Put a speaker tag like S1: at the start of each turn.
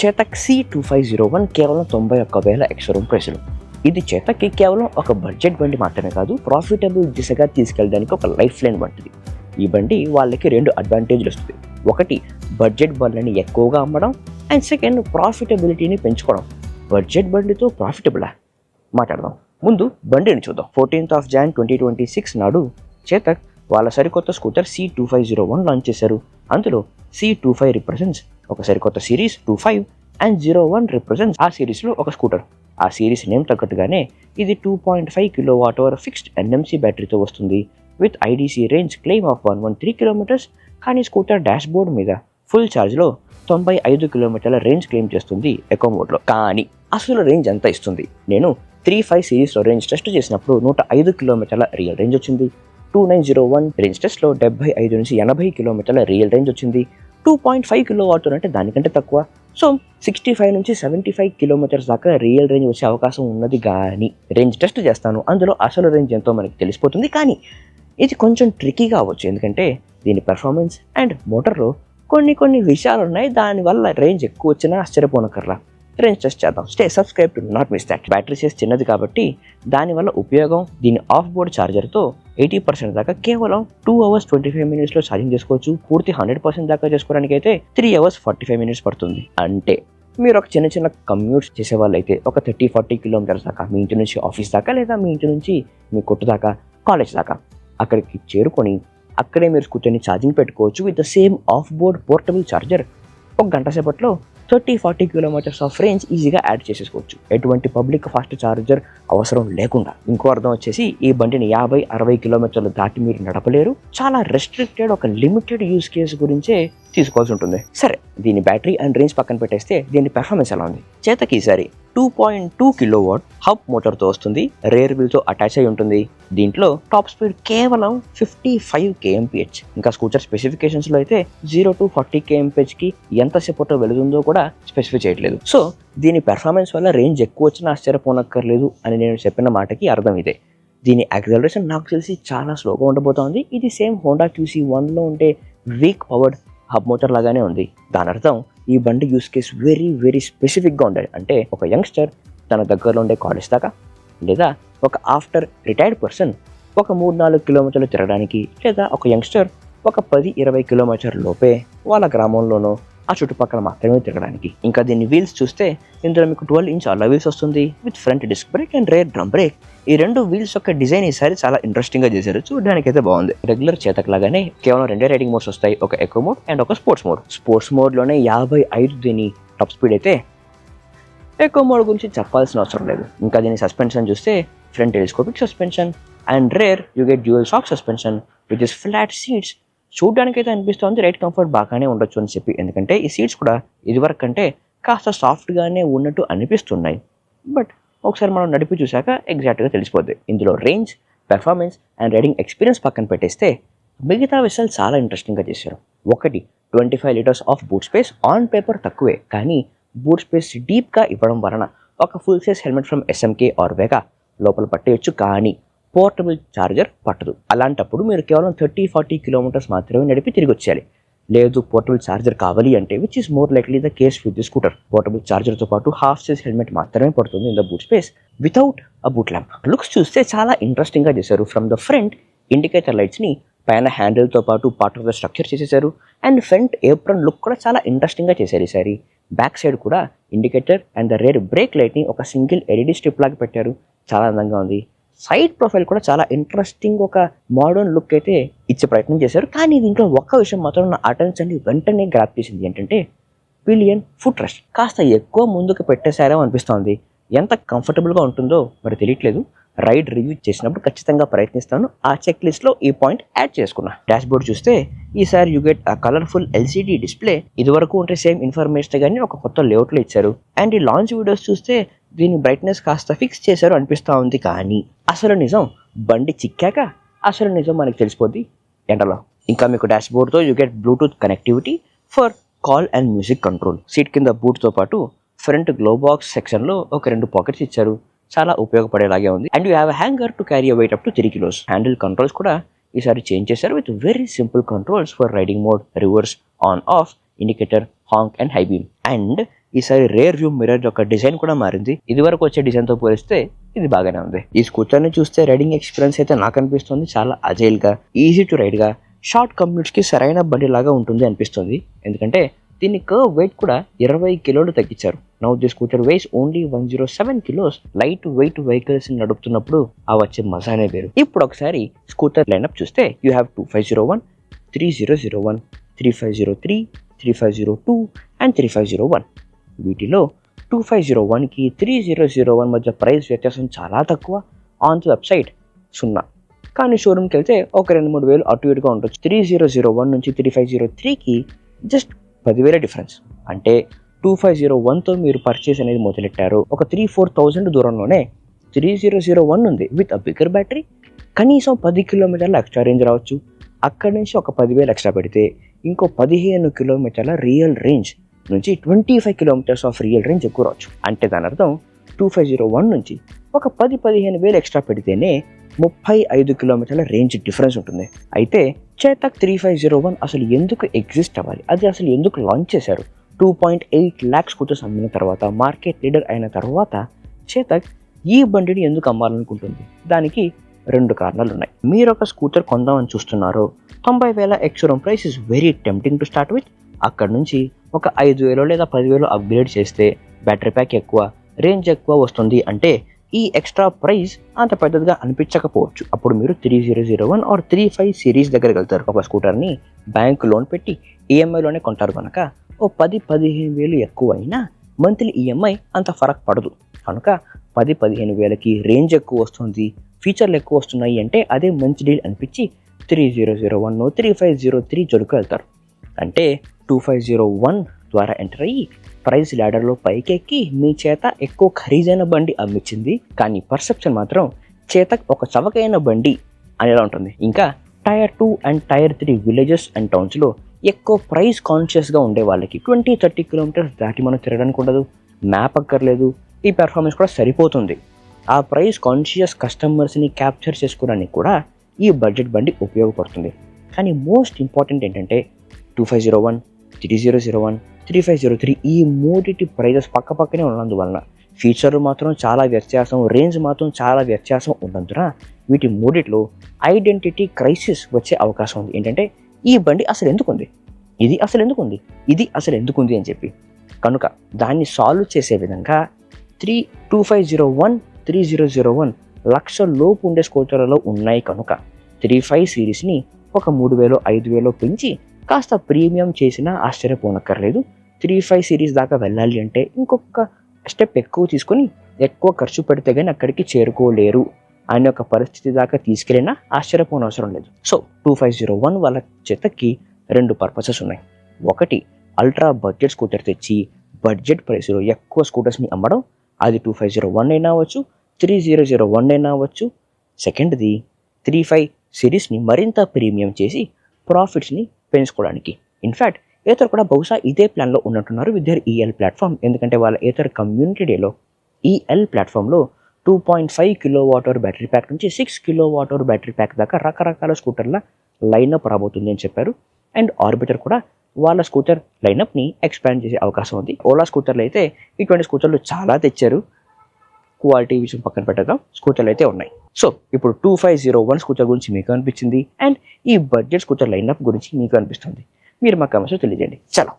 S1: Chetak C2501 కేవలం 91,000 X-showroom ప్రైస్లో. ఇది చేతక్కి కేవలం ఒక బడ్జెట్ బండి మాత్రమే కాదు, ప్రాఫిటబుల్ దిశగా తీసుకెళ్ళడానికి ఒక లైఫ్ లైన్ వంటిది. ఈ బండి వాళ్ళకి 2 అడ్వాంటేజ్లు వస్తుంది. ఒకటి, బడ్జెట్ బండ్లని ఎక్కువగా అమ్మడం, అండ్ సెకండ్, ప్రాఫిటబిలిటీని పెంచుకోవడం. బడ్జెట్ బండితో ప్రాఫిటబులా? మాట్లాడదాం. ముందు బండిని చూద్దాం. 14th Jan 2026 నాడు చేతక్ వాళ్ళ సరికొత్త స్కూటర్ C2501 లాంచ్ చేశారు. అందులో C25 రిప్రజెంట్స్ ఒక సరికొత్త సిరీస్ 25 అండ్ 01 రిప్రజెంట్స్ ఆ సిరీస్లో ఒక స్కూటర్. ఆ సిరీస్ నేమ్ తగ్గట్టుగానే ఇది 2.5 kWh ఫిక్స్డ్ NMC బ్యాటరీతో వస్తుంది with IDC range claim of 113 km. కానీ స్కూటర్ డాష్ బోర్డ్ మీద ఫుల్ ఛార్జ్లో 95 km రేంజ్ క్లెయిమ్ చేస్తుంది ఎకో మోడ్లో. కానీ అసలు రేంజ్ ఎంత ఇస్తుంది? నేను 35 సిరీస్లో రేంజ్ టెస్ట్ చేసినప్పుడు 105 km రియల్ రేంజ్ వచ్చింది. 2901 రేంజ్ టెస్ట్లో 75 నుంచి 80 km రియల్ రేంజ్ వచ్చింది. 2.5 kWh అంటే దానికంటే తక్కువ. సో 65 నుంచి 75 km దాకా రియల్ రేంజ్ వచ్చే అవకాశం ఉన్నది. కానీ రేంజ్ టెస్ట్ చేస్తాను, అందులో అసలు రేంజ్ ఎంతో మనకి తెలిసిపోతుంది. కానీ ఇది కొంచెం ట్రికీగా అవ్వచ్చు, ఎందుకంటే దీని పెర్ఫార్మెన్స్ అండ్ మోటార్లో కొన్ని విషయాలు ఉన్నాయి. దానివల్ల రేంజ్ ఎక్కువ వచ్చినా ఆశ్చర్యపోనకర్లా. రేంజ్ టెస్ట్ చేద్దాం. Stay subscribe to not miss that. Battery size చిన్నది కాబట్టి దానివల్ల ఉపయోగం, దీని ఆఫ్ బోర్డ్ ఛార్జర్తో 80% దాకా కేవలం 2 hours 25 minutesలో ఛార్జింగ్ చేసుకోవచ్చు. పూర్తి 100% దాకా చేసుకోవడానికి అయితే 3 hours 45 minutes పడుతుంది. అంటే మీరు ఒక చిన్న కమ్యూట్స్ చేసే వాళ్ళు అయితే ఒక 30-40 kilometers దాకా మీ ఇంటి నుంచి ఆఫీస్ దాకా, లేదా మీ ఇంటి నుంచి మీ కొట్టు దాకా, కాలేజ్ దాకా అక్కడికి చేరుకొని అక్కడే మీరు స్కూటర్ని ఛార్జింగ్ పెట్టుకోవచ్చు with the same of board portable charger. ఒక గంట సేపట్లో 30-40 kilometers ఆఫ్ రేంజ్ ఈజీగా యాడ్ చేసేసుకోవచ్చు, ఎటువంటి పబ్లిక్ ఫాస్ట్ ఛార్జర్ అవసరం లేకుండా. ఇంకో అర్థం వచ్చేసి ఈ బండిని 50-60 kilometers దాటి మీరు నడపలేరు. చాలా రెస్ట్రిక్టెడ్, ఒక లిమిటెడ్ యూస్ కేసు గురించే తీసుకోవాల్సి ఉంటుంది. సరే, దీని బ్యాటరీ అండ్ రేంజ్ పక్కన పెట్టేస్తే దీని పెర్ఫార్మెన్స్ ఎలా ఉంది? చేతకి ఈసారి 2.2 kW హబ్ మోటార్తో వస్తుంది. రేర్ వీల్తో అటాచ్ అయి ఉంటుంది. దీంట్లో టాప్ స్పీడ్ కేవలం 55 kmph. ఇంకా స్కూటర్ స్పెసిఫికేషన్స్లో అయితే 0 to 40 kmph ఎంతసేపట్లో వెళుతుందో కూడా స్పెసిఫై చేయట్లేదు. సో దీని పెర్ఫార్మెన్స్ వల్ల రేంజ్ ఎక్కువ వచ్చినా ఆశ్చర్యపోనక్కర్లేదు అని నేను చెప్పిన మాటకి అర్థం ఇదే. దీని యాక్సలరేషన్ నాకు తెలిసి చాలా స్లోగా ఉండబోతోంది. ఇది సేమ్ హోండా QC1లో ఉండే వీక్ పవర్డ్ హబ్ మోటార్ లాగానే ఉంది. దాని అర్థం ఈ బండి యూస్ కేస్ వెరీ స్పెసిఫిక్గా ఉండాలి. అంటే ఒక యంగ్స్టర్ తన దగ్గరలో ఉండే కాలేజ్ దాకా, లేదా ఒక ఆఫ్టర్ రిటైర్డ్ పర్సన్ ఒక 3-4 kilometers తిరగడానికి, లేదా ఒక యంగ్స్టర్ ఒక 10-20 kilometers లోపే వాళ్ళ గ్రామంలోనో ఆ చుట్టుపక్కల మాత్రమే తిరగడానికి. ఇంకా దీని వీల్స్ చూస్తే ఇందులో మీకు 12-inch అలా వీల్స్ వస్తుంది with front disc brake and rear drum brake. ఈ 2 వీల్స్ యొక్క డిజైన్ ఈసారి చాలా ఇంట్రెస్టింగ్గా చేశారు, చూడడానికి అయితే బాగుంది. రెగ్యులర్ చేతక్ లాగానే కేవలం 2 రైడింగ్ మోడ్స్ వస్తాయి, ఒక ఎకో మోడ్ అండ్ ఒక స్పోర్ట్స్ మోడ్. స్పోర్ట్స్ మోడ్లోనే 55 దీని టాప్ స్పీడ్ అయితే ఎకో మోడ్ గురించి చెప్పాల్సిన అవసరం లేదు. ఇంకా దీని సస్పెన్షన్ చూస్తే front telescopic suspension and rear you get dual shock suspension with is flat seats. చూడడానికైతే అనిపిస్తుంది రైడ్ కంఫర్ట్ బాగానే ఉండొచ్చు అని చెప్పి, ఎందుకంటే ఈ సీట్స్ కూడా ఇదివరకు కంటే కాస్త సాఫ్ట్గానే ఉన్నట్టు అనిపిస్తున్నాయి. బట్ ఒకసారి మనం నడిపి చూసాక ఎగ్జాక్ట్గా తెలిసిపోద్ది. ఇందులో range, performance and riding experience పక్కన పెట్టేస్తే మిగతా విషయాలు చాలా ఇంట్రెస్టింగ్గా చేశారు. ఒకటి, 25 liters of boot space. On paper తక్కువే, కానీ బూట్ స్పేస్ డీప్గా ఇవ్వడం వలన ఒక full size helmet from SMK or Vega లోపల పట్టేయచ్చు, కానీ పోర్టబుల్ ఛార్జర్ పట్టదు. అలాంటప్పుడు మీరు కేవలం 30-40 kilometers మాత్రమే నడిపి తిరిగి వచ్చేయాలి. లేదు పోర్టబుల్ ఛార్జర్ కావాలి అంటే, which is more likely the case with the scooter, portable ఛార్జర్తో పాటు హాఫ్ సైజ్ హెల్మెట్ మాత్రమే పడుతుంది in the boot space without a boot lamp. Looks చూస్తే చాలా ఇంట్రెస్టింగ్గా చేశారు. ఫ్రమ్ ద ఫ్రంట్ ఇండికేటర్ లైట్స్ని పైన హ్యాండిల్తో పాటు పార్ట్ ఆఫ్ ద స్ట్రక్చర్ చేసేసారు. అండ్ ఫ్రంట్ ఏప్రన్ లుక్ కూడా చాలా ఇంట్రెస్టింగ్గా చేశారు ఈసారి. బ్యాక్ సైడ్ కూడా indicator and the rear brake లైట్ని ఒక సింగిల్ LED స్ట్రిప్ లాగా పెట్టారు, చాలా అందంగా ఉంది. సైడ్ ప్రొఫైల్ కూడా చాలా ఇంట్రెస్టింగ్, ఒక మోడర్న్ లుక్ అయితే ఇచ్చే ప్రయత్నం చేశారు. కానీ దీంట్లో ఒక్క విషయం మాత్రం నా అటెన్షన్ వెంటనే గ్రాప్ చేసింది. ఏంటంటే పిలియన్ ఫుట్ రెస్ట్ కాస్త ఎక్కువ ముందుకు పెట్టేశారో అనిపిస్తోంది. ఎంత కంఫర్టబుల్గా ఉంటుందో మరి తెలియట్లేదు. రైడ్ రివ్యూ చేసినప్పుడు ఖచ్చితంగా ప్రయత్నిస్తాను. ఆ చెక్ లిస్ట్లో ఈ పాయింట్ యాడ్ చేసుకున్నా. డాష్ బోర్డ్ చూస్తే ఈసారి యూ గెట్ ఆ కలర్ఫుల్ LCD డిస్ప్లే. ఇదివరకు ఉంటే సేమ్ ఇన్ఫర్మేషన్ కానీ ఒక కొత్త లేఅవుట్లో ఇచ్చారు. అండ్ ఈ లాంచ్ వీడియోస్ చూస్తే దీని బ్రైట్నెస్ కాస్త ఫిక్స్ చేశారు అనిపిస్తూ ఉంది. కానీ అసలు నిజం బండి చిక్కాక అసలు నిజం మనకి తెలిసిపోద్ది ఎండలో. ఇంకా మీకు డాష్ బోర్డ్తో you get Bluetooth connectivity for call and music control. Seat కింద బూట్తో పాటు ఫ్రంట్ గ్లో బాక్స్ సెక్షన్లో ఒక 2 పాకెట్స్ ఇచ్చారు, చాలా ఉపయోగపడేలాగే ఉంది. And you have a hanger to carry weight up to 3 kilos. Handle controls కూడా ఈసారి చేంజ్ చేశారు with very simple controls for riding mode, reverse, on off, indicator, honk and high beam. And ఈసారి rear view mirror యొక్క design కూడా మారింది. ఇది వరకు వచ్చే డిజైన్ తో పోలిస్తే ఇది బాగానే ఉంది. ఈ స్కూటర్ ని చూస్తే రైడింగ్ ఎక్స్పీరియన్స్ అయితే నాకు అనిపిస్తుంది చాలా అజైల్ గా, ఈజీ టు రైడ్ గా, షార్ట్ కమ్యూట్స్ కి సరైన బండి లాగా ఉంటుంది అనిపిస్తుంది. ఎందుకంటే దీని కర్వ్ వెయిట్ కూడా 20 కిలోలు తగ్గించారు. Now the scooter weighs only 107 kilos. Light weight vehicles నడుపుతున్నప్పుడు ఆ వచ్చే మజానే వేరు. ఇప్పుడు ఒకసారి స్కూటర్ లైనప్ చూస్తే యూ హ్యావ్ 2501, 3001, 3503, 3502 అండ్ 3501. వీటిలో 2501కి 3001 మధ్య ప్రైస్ వ్యత్యాసం చాలా తక్కువ. ఆన్ ది వెబ్సైట్ 0, కానీ షోరూమ్కి వెళ్తే ఒక 2-3 వేలు అటు ఇటుగా ఉండొచ్చు. 3001 నుంచి 3503కి జస్ట్ 10,000 డిఫరెన్స్. అంటే 2501తో మీరు పర్చేస్ అనేది మొదలెట్టారు, ఒక 3-4,000 దూరంలోనే 3001 ఉంది విత్ అ బిగ్గర్ బ్యాటరీ. కనీసం 10 కిలోమీటర్ల ఎక్స్ట్రా రేంజ్ రావచ్చు. అక్కడి నుంచి ఒక 10,000 ఎక్స్ట్రా పెడితే ఇంకో 15 కిలోమీటర్ల రియల్ రేంజ్ నుంచి 25 కిలోమీటర్స్ ఆఫ్ రియల్ రేంజ్ ఎక్కువ రావచ్చు. అంటే దాని అర్థం 2501 నుంచి ఒక 10-15 వేలు ఎక్స్ట్రా పెడితేనే 35 కిలోమీటర్ల రేంజ్ డిఫరెన్స్ ఉంటుంది. అయితే చేతక్ 3501 అసలు ఎందుకు ఎగ్జిస్ట్ అవ్వాలి, అది అసలు ఎందుకు లాంచ్ చేశారు? 2.8 lakhs స్కూటర్స్ అమ్మిన తర్వాత, మార్కెట్ లీడర్ అయిన తర్వాత చేతక్ ఈ బండిని ఎందుకు అమ్మాలనుకుంటుంది? దానికి 2 కారణాలు ఉన్నాయి. మీరు ఒక స్కూటర్ కొందామని చూస్తున్నారు, 90,000 X-showroom price is very tempting to start with. అక్కడ నుంచి ఒక 5,000 లేదా 10,000 అప్గ్రేడ్ చేస్తే బ్యాటరీ ప్యాక్ ఎక్కువ, రేంజ్ ఎక్కువ వస్తుంది అంటే ఈ ఎక్స్ట్రా ప్రైస్ అంత పెద్దదిగా అనిపించకపోవచ్చు. అప్పుడు మీరు 3001 ఆర్ 35 సిరీస్ దగ్గరికి వెళ్తారు. ఒక స్కూటర్ని బ్యాంక్ లోన్ పెట్టి ఈఎంఐలోనే కొంటారు కనుక ఓ 10-15 వేలు ఎక్కువ అయినా మంత్లీ ఈఎంఐ అంత ఫరక్ పడదు. కనుక 10-15 వేలకి రేంజ్ ఎక్కువ వస్తుంది, ఫీచర్లు ఎక్కువ వస్తున్నాయి అంటే అదే మంచి డీల్ అనిపించి 3001, 3503 జొడుకు వెళ్తారు. అంటే 2501 ద్వారా ఎంటర్ అయ్యి ప్రైస్ ల్యాడర్లో పైకెక్కి మీ చేత ఎక్కువ ఖరీదైన బండి అమ్మించింది. కానీ పర్సెప్షన్ మాత్రం చేతక్ ఒక చవకైన బండి అనేలా ఉంటుంది. ఇంకా tier 2 and tier 3 villages and టౌన్స్లో ఎక్కువ ప్రైస్ కాన్షియస్గా ఉండే వాళ్ళకి 20-30 కిలోమీటర్స్ దాటి మనం తిరగడానికి ఉండదు, మ్యాప్ అక్కర్లేదు, ఈ పెర్ఫార్మెన్స్ కూడా సరిపోతుంది. ఆ ప్రైస్ కాన్షియస్ కస్టమర్స్ని క్యాప్చర్ చేసుకోవడానికి కూడా ఈ బడ్జెట్ బండి ఉపయోగపడుతుంది. కానీ మోస్ట్ ఇంపార్టెంట్ ఏంటంటే 2501, 3001, 3503 ఈ మూడిటి ప్రైజెస్ పక్క పక్కనే ఉన్నందువలన ఫీచర్లు మాత్రం చాలా వ్యత్యాసం, రేంజ్ మాత్రం చాలా వ్యత్యాసం ఉన్నందున వీటి మూడిట్లో ఐడెంటిటీ క్రైసిస్ వచ్చే అవకాశం ఉంది. ఏంటంటే ఈ బండి అసలు ఎందుకుంది, ఇది అసలు ఎందుకుంది, ఇది అసలు ఎందుకుంది అని చెప్పి. కనుక దాన్ని సాల్వ్ చేసే విధంగా 2501, 3001 లక్షల లోపు ఉండే స్కూటర్లలో ఉన్నాయి. కనుక 35 సిరీస్ని ఒక 3,000, 5,000 పెంచి కాస్త ప్రీమియం చేసినా ఆశ్చర్యపోనక్కర్లేదు. 35 సిరీస్ దాకా వెళ్ళాలి అంటే ఇంకొక స్టెప్ ఎక్కువ తీసుకొని ఎక్కువ ఖర్చు పెడితే కానీ అక్కడికి చేరుకోలేరు అనే ఒక పరిస్థితి దాకా తీసుకెళ్ళినా ఆశ్చర్యపోనవసరం లేదు. సో 2501 వాళ్ళ చేతకి 2 పర్పసెస్ ఉన్నాయి. ఒకటి, అల్ట్రా బడ్జెట్ స్కూటర్ తెచ్చి బడ్జెట్ ప్రైస్లో ఎక్కువ స్కూటర్స్ని అమ్మడం, అది 2501 అయినా అవ్వచ్చు, 3001 అయినా అవ్వచ్చు. సెకండ్ది 35 సిరీస్ని మరింత ప్రీమియం చేసి ప్రాఫిట్స్ని పెంచుకోవడానికి. ఇన్ఫ్యాక్ట్ ఏతర్ కూడా బహుశా ఇదే ప్లాన్లో ఉన్నట్టున్నారు విత్ దేర్ ఈఎల్ ప్లాట్ఫామ్. ఎందుకంటే వాళ్ళ ఏతర్ కమ్యూనిటీ డేలో ఈఎల్ ప్లాట్ఫామ్లో 2.5 కిలోవాట్ అవర్ బ్యాటరీ ప్యాక్ నుంచి 6 కిలోవాట్ అవర్ బ్యాటరీ ప్యాక్ దాకా రకరకాల స్కూటర్ల లైనప్ రాబోతుంది అని చెప్పారు. అండ్ ఆర్బిటర్ కూడా వాళ్ళ స్కూటర్ లైనప్ని ఎక్స్పాండ్ చేసే అవకాశం ఉంది. ఓలా స్కూటర్లు అయితే ఇటువంటి స్కూటర్లు చాలా తెచ్చారు. క్వాలిటీ విషయం పక్కన పెట్టేద్దాం, స్కూటర్లు అయితే ఉన్నాయి. సో ఇప్పుడు 2501 స్కూటర్ గురించి మీకు అనిపించింది అండ్ ఈ బడ్జెట్ స్కూటర్ లైనప్ గురించి మీకు అనిపిస్తుంది, మీరు మా కమెంట్స్లో తెలియజేయండి. చలో.